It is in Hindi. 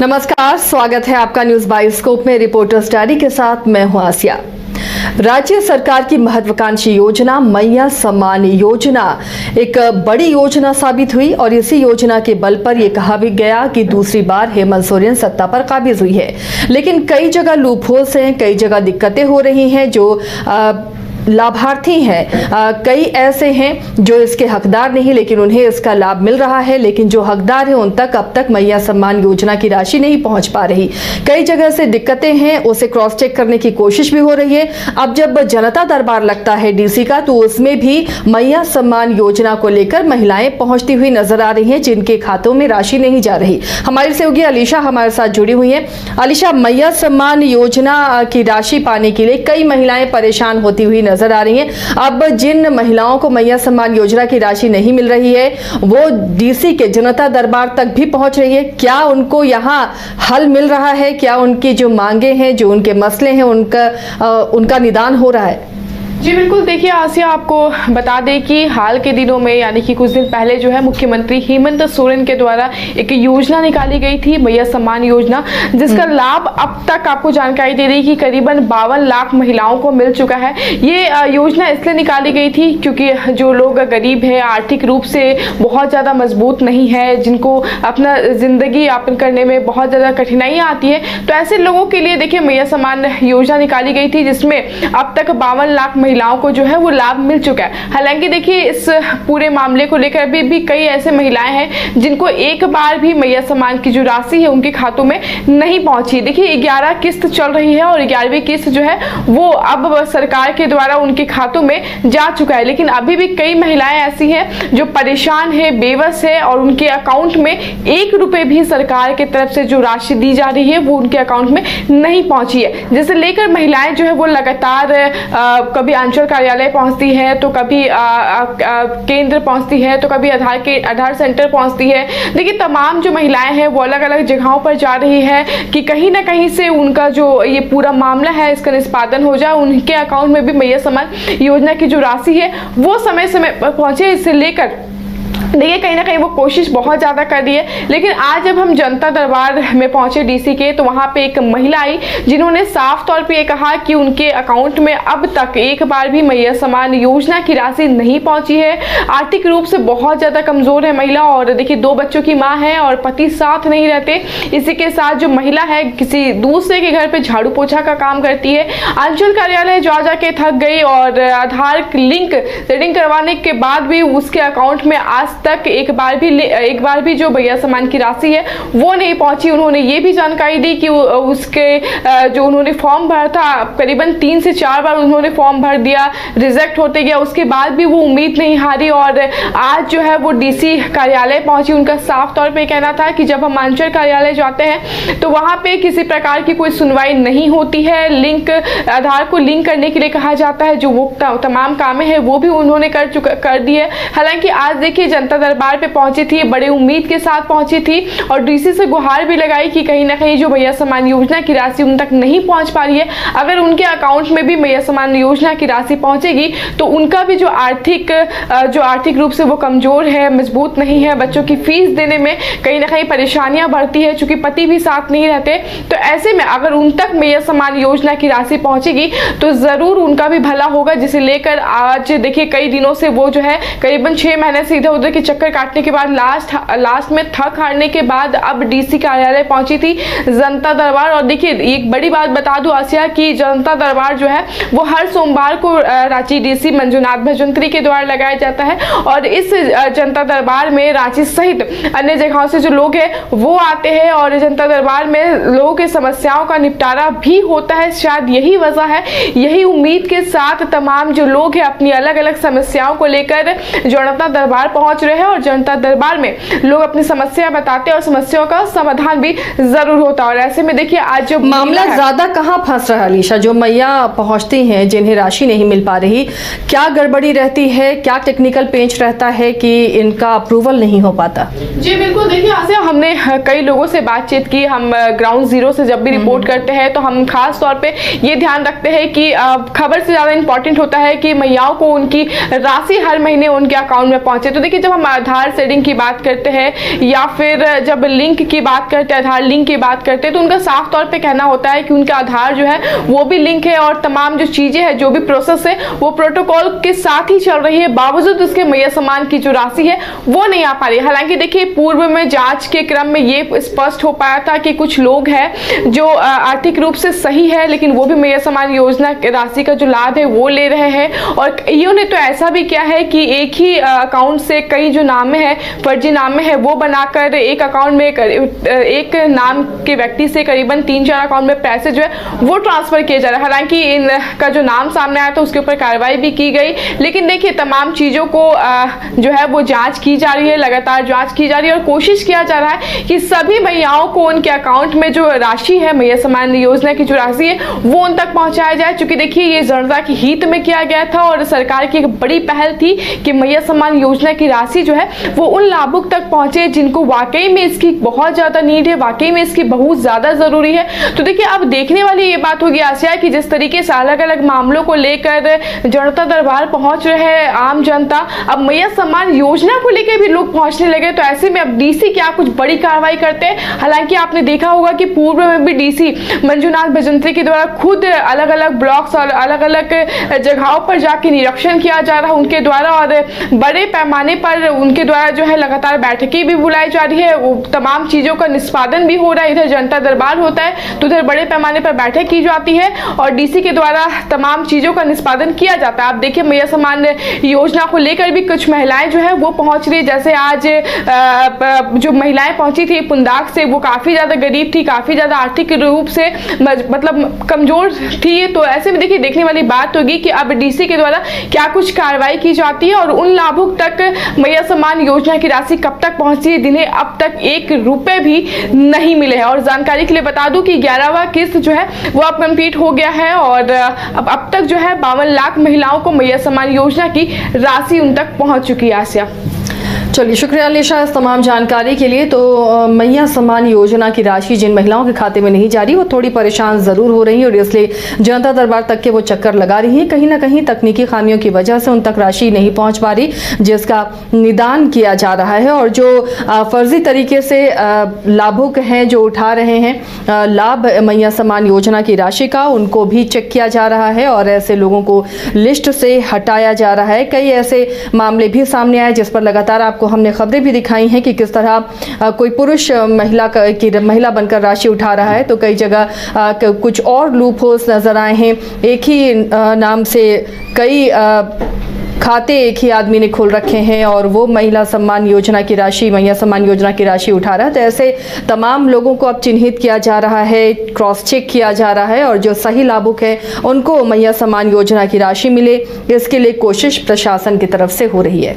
नमस्कार, स्वागत है आपका न्यूज बायोस्कोप में। रिपोर्टर्स डायरी के साथ मैं हूं आसिया। राज्य सरकार की महत्वाकांक्षी योजना मैया सम्मान योजना एक बड़ी योजना साबित हुई और इसी योजना के बल पर यह कहा भी गया कि दूसरी बार हेमंत सोरेन सत्ता पर काबिज हुई है। लेकिन कई जगह लूप होल्स हैं, कई जगह दिक्कतें हो रही हैं। जो लाभार्थी हैं कई ऐसे हैं जो इसके हकदार नहीं, लेकिन उन्हें इसका लाभ मिल रहा है। लेकिन जो हकदार हैं उन तक अब तक मैया सम्मान योजना की राशि नहीं पहुंच पा रही। कई जगह से दिक्कतें हैं, उसे क्रॉस चेक करने की कोशिश भी हो रही है। अब जब जनता दरबार लगता है डीसी का, तो उसमें भी मैया सम्मान योजना को लेकर महिलाएं पहुंचती हुई नजर आ रही हैं, जिनके खातों में राशि नहीं जा रही। हमारी सहयोगी अलीशा हमारे साथ जुड़ी हुई है। अलीशा, मैया सम्मान योजना की राशि पाने के लिए कई महिलाएं परेशान होती हुई नजर आ रही हैं। अब जिन महिलाओं को मैया सम्मान योजना की राशि नहीं मिल रही है, वो डीसी के जनता दरबार तक भी पहुंच रही है। क्या उनको यहां हल मिल रहा है? क्या उनकी जो मांगे हैं, जो उनके मसले हैं, उनका निदान हो रहा है? जी बिल्कुल, देखिए आसिया, आपको बता दें कि हाल के दिनों में यानी कि कुछ दिन पहले जो है मुख्यमंत्री हेमंत सोरेन के द्वारा एक योजना निकाली गई थी, मैया सम्मान योजना, जिसका लाभ अब तक आपको जानकारी दे रही कि करीबन 52 लाख महिलाओं को मिल चुका है। ये योजना इसलिए निकाली गई थी क्योंकि जो लोग गरीब है, आर्थिक रूप से बहुत ज़्यादा मजबूत नहीं है, जिनको अपना जिंदगी यापन करने में बहुत ज़्यादा कठिनाइयाँ आती है, तो ऐसे लोगों के लिए देखिए मैया सम्मान योजना निकाली गई थी, जिसमें अब तक 52 लाख महिलाओं को जो है वो लाभ मिल चुका है। हालांकि देखिए इस पूरे मामले को लेकर अभी भी कई ऐसे महिलाएं हैं जिनको एक बार भी मैया सम्मान की जो राशि है उनके खातों में नहीं पहुंची। देखिए 11 किस्त चल रही है और 11वीं किस्त जो है वो अब सरकार के द्वारा उनके खातों में जा चुका है। लेकिन अभी भी कई महिलाएं ऐसी हैं जो परेशान है, बेबस है और उनके अकाउंट में 1 रुपए भी सरकार की तरफ से जो राशि दी जा रही है वो उनके अकाउंट में नहीं पहुंची है। जिसे लेकर महिलाएं जो है वो लगातार कभी अंचल कार्यालय पहुंचती है, तो कभी केंद्र पहुंचती है, तो कभी आधार सेंटर पहुंचती है। देखिए तमाम जो महिलाएं हैं वो अलग अलग जगहों पर जा रही है कि कहीं ना कहीं से उनका जो ये पूरा मामला है इसका निष्पादन हो जाए, उनके अकाउंट में भी मैया सम्मान योजना की जो राशि है वो समय समय पर पहुंचे। इसे लेकर देखिए कहीं ना कहीं वो कोशिश बहुत ज़्यादा कर रही है। लेकिन आज जब हम जनता दरबार में पहुंचे डीसी के, तो वहां पे एक महिला आई जिन्होंने साफ तौर पे ये कहा कि उनके अकाउंट में अब तक एक बार भी मैया सम्मान योजना की राशि नहीं पहुंची है। आर्थिक रूप से बहुत ज़्यादा कमज़ोर है महिला और देखिए 2 बच्चों की माँ है और पति साथ नहीं रहते। इसी के साथ जो महिला है किसी दूसरे के घर पर झाड़ू पोछा का काम करती है। अंचल कार्यालय जा के थक गई और आधार लिंक सेटिंग करवाने के बाद भी उसके अकाउंट में आज तक एक बार भी जो मैया सम्मान की राशि है वो नहीं पहुंची। उन्होंने ये भी जानकारी दी कि उसके जो उन्होंने फॉर्म भरा था, करीबन 3 से 4 बार उन्होंने फॉर्म भर दिया, रिजेक्ट होते गया। उसके बाद भी वो उम्मीद नहीं हारी और आज जो है वो डीसी कार्यालय पहुंची। उनका साफ तौर पे कहना था कि जब हम अंचल कार्यालय जाते हैं तो वहां पे किसी प्रकार की कोई सुनवाई नहीं होती है। लिंक आधार को लिंक करने के लिए कहा जाता है, जो वो तमाम काम है वो भी उन्होंने कर दिए। हालांकि आज देखिए जनता दरबार पे पहुंची थी, बड़े उम्मीद के साथ पहुंची थी और डीसी से गुहार भी लगाई कि कहीं ना कहीं जो मैया सम्मान योजना की राशि उन तक नहीं पहुंच पा रही है। अगर उनके अकाउंट में भी मैया सम्मान योजना की राशि पहुंचेगी तो उनका भी जो आर्थिक रूप से वो कमजोर है, मजबूत नहीं है, बच्चों की फीस देने में कहीं ना कहीं परेशानियां बढ़ती है, चूंकि पति भी साथ नहीं रहते। तो ऐसे में अगर उन तक मैया सम्मान योजना की राशि पहुंचेगी तो जरूर उनका भी भला होगा। जिसे लेकर आज देखिए कई दिनों से वो जो है करीबन 6 महीने से इधर उधर के चक्कर काटने के बाद लास्ट में थक हारने के बाद अब डीसी कार्यालय पहुंची थी जनता दरबार। और देखिए एक बड़ी बात बता दूं आसिया कि जनता दरबार जो है वो हर सोमवार को रांची डीसी मंजुनाथ भजंत्री के द्वारा लगाया जाता है और इस जनता दरबार में रांची सहित अन्य जगहों से जो लोग हैं वो आते हैं और जनता दरबार में लोगों के समस्याओं का निपटारा भी होता है। शायद यही वजह है, यही उम्मीद के साथ तमाम जो लोग हैं अपनी अलग अलग समस्याओं को लेकर जनता दरबार पहुंच रहे हैं और जनता दरबार में लोग अपनी समस्या बताते हैं और समस्याओं का समाधान भी जरूर होता है। और ऐसे में देखिए आज जो मामला ज्यादा कहाँ फंस रहा है अलीशा? जो मैया पहुंचती हैं जिन्हें राशि नहीं मिल पा रही, क्या गड़बड़ी रहती है, क्या टेक्निकल पेंच रहता है कि इनका अप्रूवल नहीं हो पाता? जी बिल्कुल, देखिए आसिया, हमने कई लोगों से बातचीत की। हम ग्राउंड जीरो से जब भी रिपोर्ट करते हैं तो हम खास तौर पे ये ध्यान रखते हैं कि खबर से ज्यादा इंपॉर्टेंट होता है कि मैयाओं को उनकी राशि हर महीने उनके अकाउंट में पहुंचे। तो देखिए जब हम आधार शेयरिंग की बात करते हैं या फिर जब लिंक की बात करते हैं, आधार लिंक की बात करते हैं, तो उनका साफ तौर पे कहना होता है कि उनका आधार जो है वो भी लिंक है और तमाम जो चीजें हैं, जो भी प्रोसेस है वो प्रोटोकॉल के साथ ही चल रही है, बावजूद उसके मैया सम्मान की जो राशि है वो नहीं आ पा रही। हालांकि देखिए पूर्व में जांच के क्रम में ये स्पष्ट हो पाया था कि कुछ लोग हैं जो आर्थिक रूप से सही है लेकिन वो भी मैया सम्मान योजना राशि का जो लाभ है वो ले रहे हैं। और कईयों ने तो ऐसा भी किया है कि एक ही अकाउंट से कई जो नामे हैं, फर्जी नामे हैं, वो बनाकर एक अकाउंट में एक नाम के व्यक्ति से करीबन 3-4 अकाउंट में पैसे जो है वो ट्रांसफर किए जा रहे हैं। हालांकि इनका जो नाम सामने आया था उसके ऊपर कार्रवाई भी की गई, लेकिन देखिए तमाम चीजों को जो है वो जांच की जा रही है, लगातार जांच की जा रही है और कोशिश किया जा रहा है कि सभी मैयाओं को उनके अकाउंट में जो राशि है, मैया सम्मान योजना की जो राशि है वो उन तक पहुंचाया जाए। क्योंकि देखिए ये जनता के हित में किया गया था और सरकार की एक बड़ी पहल थी कि मैया सम्मान योजना की राशि जो है वो उन लाभुक तक पहुंचे जिनको वाकई में इसकी बहुत ज्यादा नीड है, वाकई में इसकी बहुत ज्यादा जरूरी है। तो देखिए अब देखने वाली ये बात होगी आसिया कि जिस तरीके से अलग अलग मामलों को लेकर जनता दरबार पहुंच रहे हैं आम जनता, अब मैया सम्मान योजना को लेकर भी लोग पहुंचने लगे। तो ऐसे में अब डीसी क्या कुछ बड़ी कार्रवाई करते हैं। हालांकि आपने देखा होगा कि पूर्व में भी डीसी मंजुनाथ भजंत्री के द्वारा खुद अलग अलग ब्लॉक्स और अलग अलग जगहों पर जाके निरीक्षण किया जा रहा है उनके द्वारा, और बड़े पैमाने पर उनके द्वारा जो है लगातार बैठकें भी बुलाई जा रही है, वो तमाम चीजों का निष्पादन भी हो रहा है। इधर जनता दरबार होता है तो उधर बड़े पैमाने पर बैठक की जाती है और डीसी के द्वारा तमाम चीजों का निष्पादन किया जाता है। आप देखिए मैया सम्मान योजना को लेकर भी कुछ महिलाएं जो है वो पहुंच रही है। जैसे आज जो महिलाएं पहुंची थी पुंदाक से, वो काफी ज्यादा गरीब थी, काफी ज्यादा आर्थिक रूप से मतलब कमजोर थी। तो ऐसे में देखिए देखने वाली बात होगी कि अब डीसी के द्वारा क्या कुछ कार्रवाई की जाती है और उन लाभुक तक मैया सम्मान योजना की राशि कब तक पहुंची है जिन्हें अब तक 1 रुपए भी नहीं मिले हैं। और जानकारी के लिए बता दूं कि 11वां किस्त जो है वो अब कंप्लीट हो गया है और अब तक जो है 52 लाख महिलाओं को मैया सम्मान योजना की राशि उन तक पहुंच चुकी है। आसिया, चलिए शुक्रिया अलीशा इस तमाम जानकारी के लिए। तो मैया सम्मान योजना की राशि जिन महिलाओं के खाते में नहीं जा रही वो थोड़ी परेशान ज़रूर हो रही हैं और इसलिए जनता दरबार तक के वो चक्कर लगा रही हैं। कहीं ना कहीं तकनीकी खामियों की वजह से उन तक राशि नहीं पहुंच पा रही, जिसका निदान किया जा रहा है। और जो फर्जी तरीके से लाभुक हैं जो उठा रहे हैं लाभ मैया सम्मान योजना की राशि का, उनको भी चेक किया जा रहा है और ऐसे लोगों को लिस्ट से हटाया जा रहा है। कई ऐसे मामले भी सामने आए जिस पर लगातार आपको हमने खबरें भी दिखाई हैं कि किस तरह कोई पुरुष महिला बनकर राशि उठा रहा है, तो कई जगह कुछ और लूप होल्स नजर आए हैं। एक ही नाम से कई खाते एक ही आदमी ने खोल रखे हैं और वो मैया सम्मान योजना की राशि उठा रहा है। तो ऐसे तमाम लोगों को अब चिन्हित किया जा रहा है, क्रॉस चेक किया जा रहा है और जो सही लाभुक है उनको मैया सम्मान योजना की राशि मिले, इसके लिए कोशिश प्रशासन की तरफ से हो रही है।